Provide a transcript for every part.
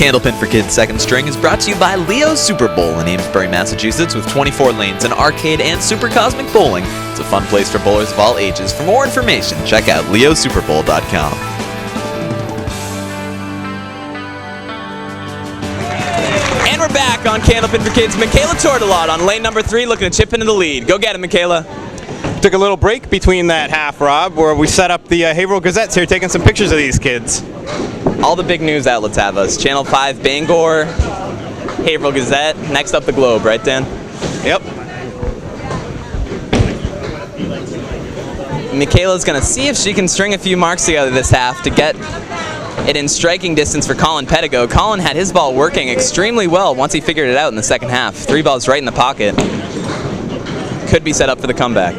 Candlepin for Kids Second String is brought to you by Leo's Super Bowl in Amesbury, Massachusetts, with 24 lanes and arcade and super cosmic bowling. It's a fun place for bowlers of all ages. For more information, check out leosuperbowl.com. And we're back on Candlepin for Kids. Micaela Tourtellot on lane number 3 looking to chip into the lead. Go get it, Micaela. Took a little break between that half, Rob, where we set up the Haverhill Gazettes here, taking some pictures of these kids. All the big news outlets have us. Channel 5 Bangor, Haverhill Gazette, next up the Globe, right, Dan? Yep. Micaela's going to see if she can string a few marks together this half to get it in striking distance for Colin Pedigo. Colin had his ball working extremely well once he figured it out in the second half. 3 balls right in the pocket. Could be set up for the comeback.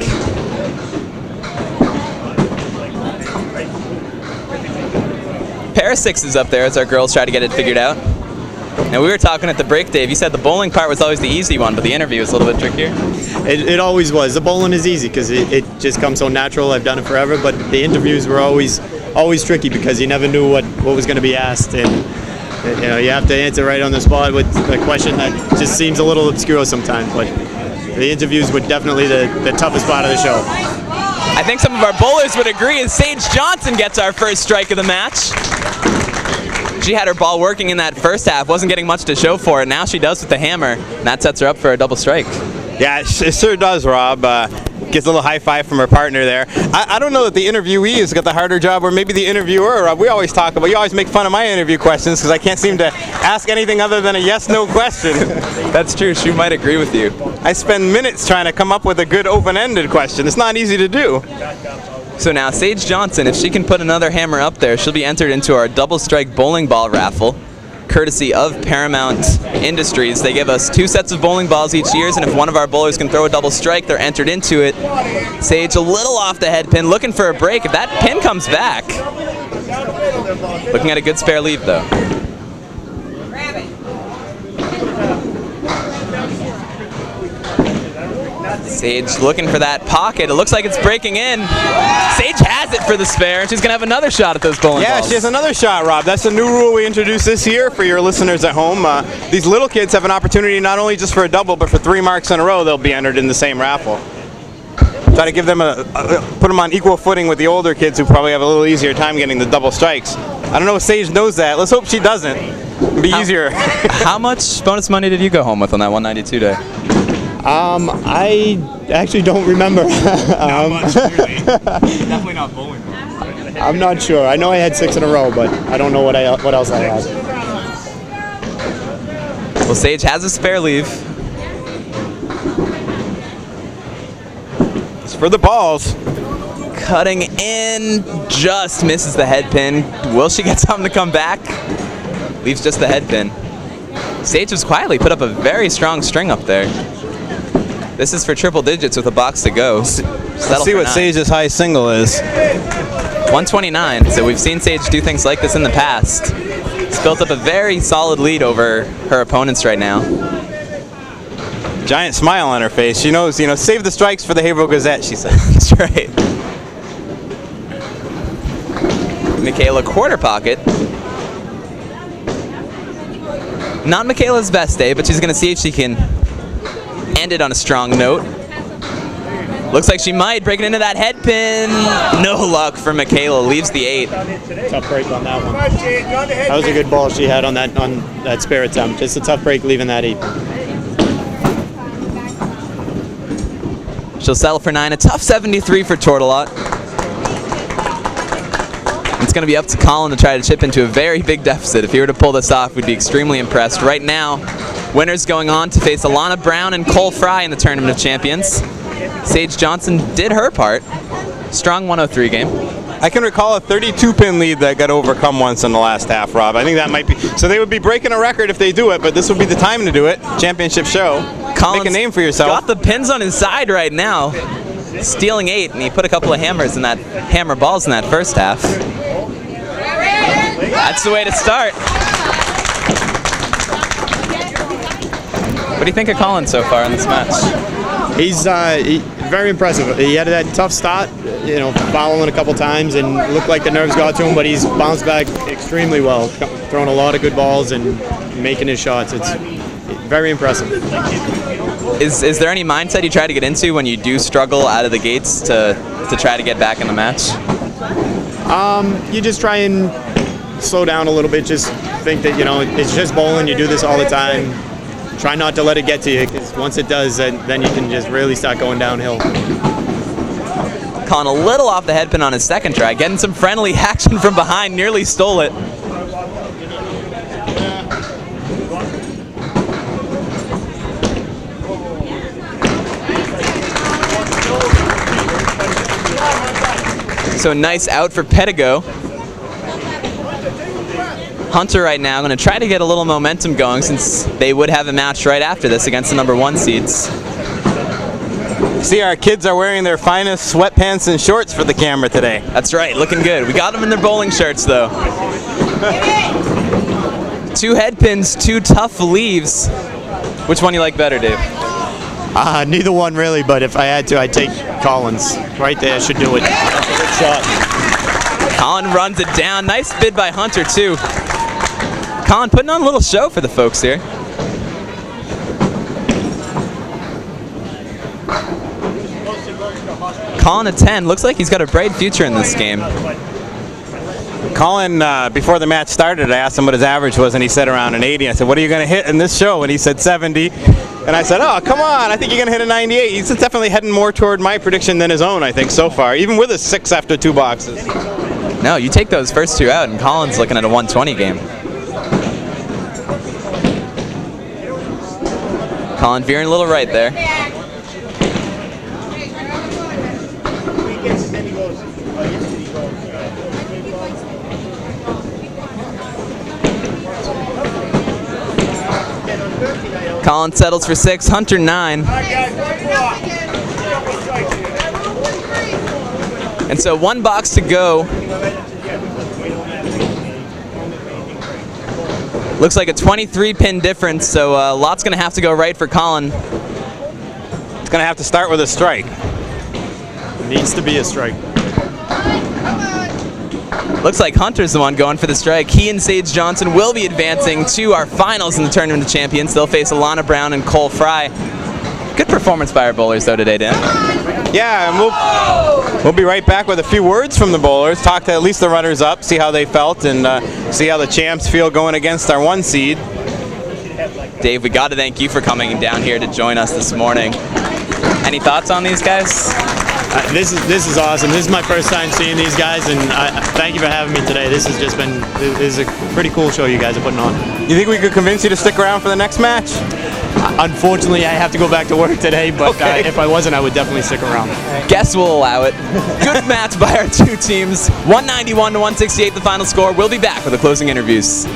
Pair of sixes up there as our girls try to get it figured out. Now, we were talking at the break, Dave. You said the bowling part was always the easy one, but the interview was a little bit trickier. It always was. The bowling is easy because it just comes so natural. I've done it forever, but the interviews were always tricky because you never knew what was going to be asked, and you have to answer right on the spot with a question that just seems a little obscure sometimes. But the interviews were definitely the toughest part of the show. I think some of our bowlers would agree as Sage Johnson gets our first strike of the match. She had her ball working in that first half, wasn't getting much to show for it. Now she does with the hammer, and that sets her up for a double strike. Yeah, it sure does, Rob. Gets a little high five from her partner there. I don't know that the interviewee has got the harder job, or maybe the interviewer, Rob. We always talk about, you always make fun of my interview questions because I can't seem to ask anything other than a yes-no question. That's true, she might agree with you. I spend minutes trying to come up with a good open-ended question. It's not easy to do. So now Sage Johnson, if she can put another hammer up there, she'll be entered into our double strike bowling ball raffle, courtesy of Paramount Industries. They give us 2 sets of bowling balls each year, and if one of our bowlers can throw a double strike, they're entered into it. Sage a little off the head pin, looking for a break. If that pin comes back, looking at a good spare leave though. Sage looking for that pocket. It looks like it's breaking in. Sage has it for the spare, and she's going to have another shot at those bowling balls. Yeah, she has another shot, Rob. That's a new rule we introduced this year for your listeners at home. These little kids have an opportunity not only just for a double, but for 3 marks in a row, they'll be entered in the same raffle. Try to give them put them on equal footing with the older kids who probably have a little easier time getting the double strikes. I don't know if Sage knows that. Let's hope she doesn't. It'll be easier. How much bonus money did you go home with on that 192 day? I actually don't remember. Not much, clearly. Definitely not bowling. I'm not sure. I know I had 6 in a row, but I don't know what else I had. Well, Sage has a spare leave. It's for the balls. Cutting in, just misses the head pin. Will she get something to come back? Leaves just the head pin. Sage was quietly put up a very strong string up there. This is for triple digits with a box to go. Let's see what Sage's high single is. 129, so we've seen Sage do things like this in the past. It's built up a very solid lead over her opponents right now. Giant smile on her face. She knows, save the strikes for the Haverhill Gazette, she said. That's right. Micaela quarter pocket. Not Micaela's best day, but she's going to see if she can end it on a strong note. Looks like she might, breaking into that head pin. No luck for Micaela, leaves the 8. Tough break on that one. That was a good ball she had on that spare attempt. Just a tough break leaving that 8. She'll settle for 9. A tough 73 for Tourtellot. It's going to be up to Colin to try to chip into a very big deficit. If he were to pull this off, we'd be extremely impressed. Right now, winners going on to face Alana Brown and Cole Fry in the Tournament of Champions. Sage Johnson did her part. Strong 103 game. I can recall a 32-pin lead that got overcome once in the last half, Rob. I think that might be... So they would be breaking a record if they do it, but this would be the time to do it. Championship show. Colin's make a name for yourself. Got the pins on his side right now. Stealing 8, and he put a couple of hammers in that hammer balls in that first half. That's the way to start. What do you think of Colin so far in this match? He's very impressive. He had that tough start, fouling a couple times and looked like the nerves got to him, but he's bounced back extremely well. throwing a lot of good balls and making his shots. It's very impressive. Is there any mindset you try to get into when you do struggle out of the gates to try to get back in the match? You just try and slow down a little bit. Just think that, you know, it's just bowling. You do this all the time. Try not to let it get to you, because once it does, then you can just really start going downhill. Colin a little off the head pin on his second try, getting some friendly action from behind, nearly stole it. So nice out for Pedigo. Hunter right now going to try to get a little momentum going, since they would have a match right after this against the number 1 seeds. See, our kids are wearing their finest sweatpants and shorts for the camera today. That's right, looking good. We got them in their bowling shirts though. 2 head pins, 2 tough leaves. Which one you like better, Dave? Neither one really, but if I had to, I'd take Colin's. Right there should do it. That's a good shot. Colin runs it down. Nice bid by Hunter too. Colin putting on a little show for the folks here. Colin a 10. Looks like he's got a bright future in this game. Colin, before the match started, I asked him what his average was, and he said around an 80. I said, what are you going to hit in this show? And he said 70. And I said, oh, come on, I think you're going to hit a 98. He's definitely heading more toward my prediction than his own, I think, so far, even with a 6 after 2 boxes. No, you take those first 2 out, and Colin's looking at a 120 game. Colin veering a little right there. Colin settles for 6, Hunter 9. And so 1 box to go. Looks like a 23 pin difference, so lot's gonna have to go right for Colin. It's going to have to start with a strike. Needs to be a strike. Looks like Hunter's the one going for the strike. He and Sage Johnson will be advancing to our finals in the Tournament of Champions. They'll face Alana Brown and Cole Fry. Good performance by our bowlers though today, Dan. Yeah, and we'll be right back with a few words from the bowlers, talk to at least the runners-up, see how they felt, and see how the champs feel going against our 1 seed. Dave, we got to thank you for coming down here to join us this morning. Any thoughts on these guys? This is awesome. This is my first time seeing these guys, and thank you for having me today. This is a pretty cool show you guys are putting on. You think we could convince you to stick around for the next match? Unfortunately, I have to go back to work today, but Okay. if I wasn't, I would definitely stick around. Guess we'll allow it. Good match by our 2 teams. 191 to 168 the final score. We'll be back with the closing interviews.